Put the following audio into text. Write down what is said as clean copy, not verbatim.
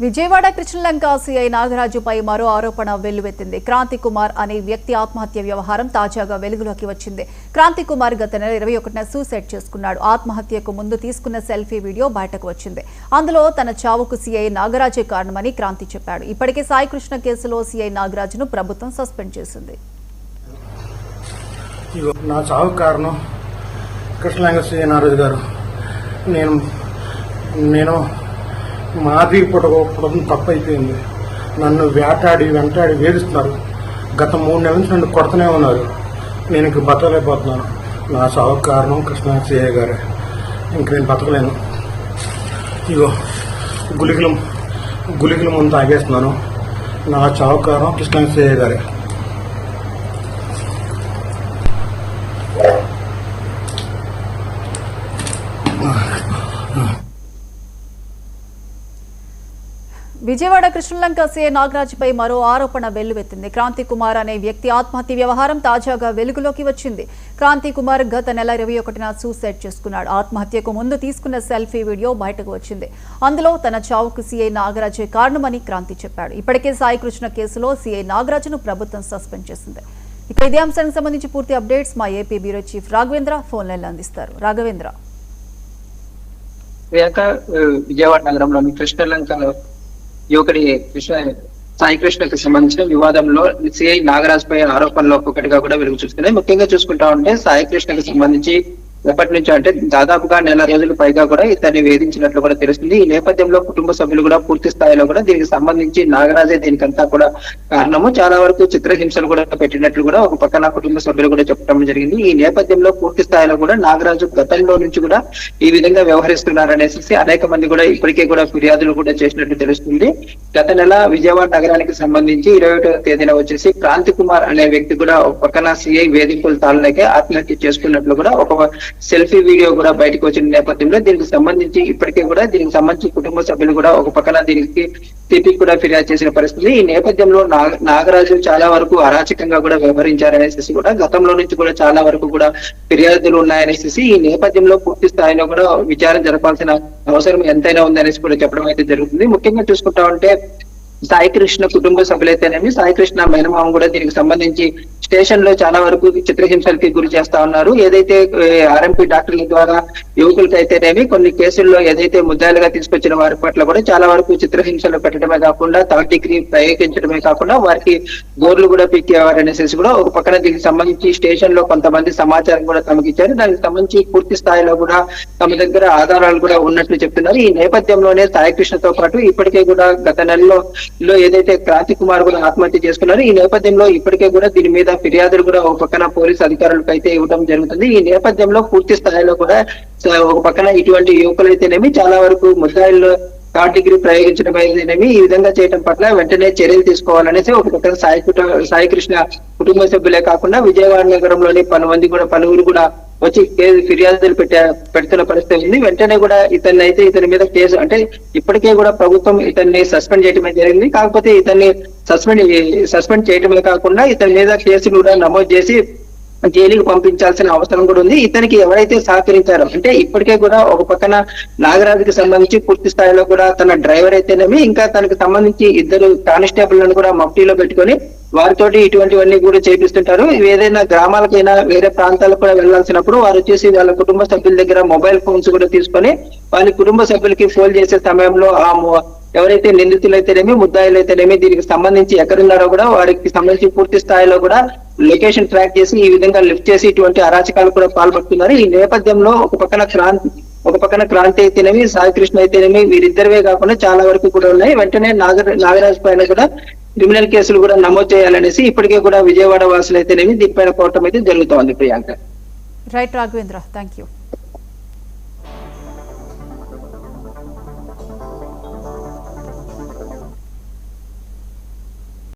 Vijayawada Krishnalanka CI నాగరాజుపై మరో ఆరోపణ వెల్లువెత్తింది. క్రాంతి కుమార్ అనే వ్యక్తి ఆత్మహత్య వ్యవహారం తాజాగా వెలుగులోకి వచ్చింది. క్రాంతి కుమార్ గత నెల 21న సూసైడ్ చేసుకున్నాడు. ఆత్మహత్యకు ముందు తీసుకున్న సెల్ఫీ వీడియో బయటకు వచ్చింది. అందులో తన చావుకు సిఐ నాగరాజే కారణమని క్రాంతి చెప్పాడు. ఇప్పటికే సాయి కృష్ణ కేసులో సిఐ నాగరాజును ప్రభుత్వం సస్పెండ్ చేసింది. నా చావు కారణం కృష్ణలంక సిఐ నాగరాజు గారు. నేను మాది పుట్టడం తప్పు అయిపోయింది. నన్ను వెంటాడి వేధిస్తున్నారు. గత 3 నెలల నుంచి నన్ను కొడుతూనే ఉన్నారు. నేను ఇంక బతకలేకపోతున్నాను. నా చావుకు కారణం కృష్ణ సిఐ గారే. ఇంక నేను బతకలేను. ఇగో గులికల ముందు తాగేస్తున్నాను. నా చావుకు కారణం కృష్ణ సిఐ గారే. విజయవాడ కృష్ణలంక సిఐ నాగరాజుపై మరో ఆరోపణ వెల్లువెత్తింది. క్రాంతి కుమార్ అనే వ్యక్తి ఆత్మహత్య వ్యవహారం తాజాగా వెలుగులోకి వచ్చింది. క్రాంతి కుమార్ గత నెల 21న సూసైడ్ చేసుకున్నాడు. ఆత్మహత్యకు ముందు తీసుకున్న సెల్ఫీ వీడియో బయటకు వచ్చింది. అందులో తన చావుకు సిఐ నాగరాజే కారణమని క్రాంతి చెప్పాడు. ఇప్పటికే సాయి కృష్ణ కేసులో సిఐ నాగరాజును ప్రభుత్వం సస్పెండ్ చేసింది. ఇక ఇదే అంశానికి సంబంధించి పూర్తి అప్డేట్స్ మా AP bureau chief Raghavendra phone లైన్లో అందిస్తారు. రాఘవేంద్ర. విజయవాడ నగరంలోని కృష్ణలంకలో యువకుడి సాయి కృష్ణకు సంబంధించిన వివాదంలో సిఐ నాగరాజ్ పై ఆరోపణలు ఒక్కొక్కటిగా కూడా వెలుగు చూస్తున్నాయి. ముఖ్యంగా చూసుకుంటా ఉంటే సాయి కృష్ణకు సంబంధించి ఎప్పటి నుంచి అంటే దాదాపుగా నెల రోజుల పైగా కూడా ఇతన్ని వేధించినట్లు కూడా తెలుస్తుంది. ఈ నేపథ్యంలో కుటుంబ సభ్యులు కూడా పూర్తి స్థాయిలో కూడా దీనికి సంబంధించి నాగరాజే దీనికంతా కూడా కారణము. చాలా వరకు చిత్రహింసలు కూడా పెట్టినట్లు కూడా ఒక పక్కన కుటుంబ సభ్యులు కూడా చెప్పడం జరిగింది. ఈ నేపథ్యంలో పూర్తి స్థాయిలో కూడా నాగరాజు గతంలో నుంచి కూడా ఈ విధంగా వ్యవహరిస్తున్నారనేసి అనేక మంది కూడా ఇప్పటికే కూడా ఫిర్యాదులు కూడా చేసినట్టు తెలుస్తుంది. గత నెల విజయవాడ నగరానికి సంబంధించి 21వ తేదీన వచ్చేసి క్రాంతి కుమార్ అనే వ్యక్తి కూడా ఒక పక్కన సిఐ వేధింపుల తాళనకే ఆత్మహత్య చేసుకున్నట్లు కూడా ఒక సెల్ఫీ వీడియో కూడా బయటకు వచ్చిన నేపథ్యంలో దీనికి సంబంధించి ఇప్పటికే కూడా దీనికి సంబంధించి కుటుంబ సభ్యులు కూడా ఒక పక్కన దీనికి సిపికి కూడా ఫిర్యాదు చేసిన పరిస్థితి. ఈ నేపథ్యంలో నాగరాజు చాలా వరకు అరాచకంగా కూడా వ్యవహరించారనేసి కూడా గతంలో నుంచి కూడా చాలా వరకు కూడా ఫిర్యాదులు ఉన్నాయనేసి ఈ నేపథ్యంలో పూర్తి స్థాయిలో కూడా విచారణ జరపాల్సిన అవసరం ఎంతైనా ఉందనేసి కూడా చెప్పడం అయితే జరుగుతుంది. ముఖ్యంగా చూసుకుంటా ఉంటే సాయి కృష్ణ కుటుంబ సభ్యులైతేనేమి సాయి కృష్ణ మేనమామ కూడా దీనికి సంబంధించి స్టేషన్ లో చాలా వరకు చిత్రహింసలకి గురి చేస్తా ఉన్నారు. ఏదైతే ఆర్ఎంపీ డాక్టర్ల ద్వారా యువకులకి అయితేనేమి కొన్ని కేసుల్లో ఏదైతే ముద్దాయిలుగా తీసుకొచ్చిన వారి పట్ల కూడా చాలా వరకు చిత్రహింసలు పెట్టడమే కాకుండా 3rd డిగ్రీ ప్రయోగించడమే కాకుండా వారికి గోర్లు కూడా పీకేవారనేసి కూడా ఒక పక్కన దీనికి సంబంధించి స్టేషన్ లో కొంతమంది సమాచారం కూడా తమకు ఇచ్చారు. దానికి సంబంధించి పూర్తి స్థాయిలో కూడా తమ దగ్గర ఆధారాలు కూడా ఉన్నట్లు చెప్తున్నారు. ఈ నేపథ్యంలోనే సాయి కృష్ణతో పాటు ఇప్పటికే కూడా గత నెలలో ఏదైతే క్రాంతి కుమార్ కూడా ఆత్మహత్య చేసుకున్నారు. ఈ నేపథ్యంలో ఇప్పటికే కూడా దీని మీద ఫిర్యాదులు కూడా ఒక పక్కన పోలీసు అధికారులకు అయితే ఇవ్వడం జరుగుతుంది. ఈ నేపథ్యంలో పూర్తి స్థాయిలో కూడా ఒక పక్కన ఇటువంటి యువకులైతేనేమి చాలా వరకు ముద్దాయిల్లో 3rd డిగ్రీ ప్రయోగించడం అయితేనేమి ఈ విధంగా చేయడం పట్ల వెంటనే చర్యలు తీసుకోవాలనేసి ఒక పక్కన సాయి కృష్ణ కుటుంబ సభ్యులే కాకుండా విజయవాడ నగరంలోని పలువురు కూడా వచ్చి ఫిర్యాదులు పెడుతున్న పరిస్థితి ఉంది. వెంటనే కూడా ఇతని మీద కేసు అంటే ఇప్పటికే కూడా ప్రభుత్వం ఇతన్ని సస్పెండ్ చేయడమే జరిగింది. కాకపోతే ఇతన్ని సస్పెండ్ చేయడమే కాకుండా ఇతని మీద కేసులు కూడా నమోదు చేసి జైలుకి పంపించాల్సిన అవసరం కూడా ఉంది. ఇతనికి ఎవరైతే సహకరించారో అంటే ఇప్పటికే కూడా ఒక పక్కన నాగరాజుకి సంబంధించి పూర్తి స్థాయిలో కూడా తన డ్రైవర్ అయితేనేమి ఇంకా తనకు సంబంధించి 2 కానిస్టేబుల్లను కూడా మఫ్టీలో పెట్టుకొని వారితోటి ఇటువంటివన్నీ కూడా చేపిస్తుంటారు. ఏదైనా గ్రామాలకైనా వేరే ప్రాంతాలకు కూడా వెళ్లాల్సినప్పుడు వారు వచ్చేసి వాళ్ళ కుటుంబ సభ్యుల దగ్గర మొబైల్ ఫోన్స్ కూడా తీసుకొని వాళ్ళ కుటుంబ సభ్యులకి ఫోన్ చేసే సమయంలో ఎవరైతే నిందితులైతేనేమి ముద్దాయిలైతేనేమి దీనికి సంబంధించి ఎక్కడున్నారో కూడా వారికి సంబంధించి పూర్తి స్థాయిలో కూడా లొకేషన్ ట్రాక్ చేసి ఈ విధంగా లిఫ్ట్ చేసి ఇటువంటి అరాచకాలు కూడా పాల్పడుతున్నారు. ఈ నేపథ్యంలో ఒక పక్కన క్రాంతి అయితేనేమి సాయి కృష్ణ అయితేనేమి వీరిద్దరివే కాకుండా చాలా వరకు కూడా ఉన్నాయి. వెంటనే నాగరాజు పైన కూడా క్రిమినల్ కేసులు కూడా నమోదు చేయాలనేసి ఇప్పటికే కూడా విజయవాడ వాసులు అయితేనేమి దీనిపైన కోవటం అయితే జరుగుతోంది. Priyanka. Right Raghavendra, thank you.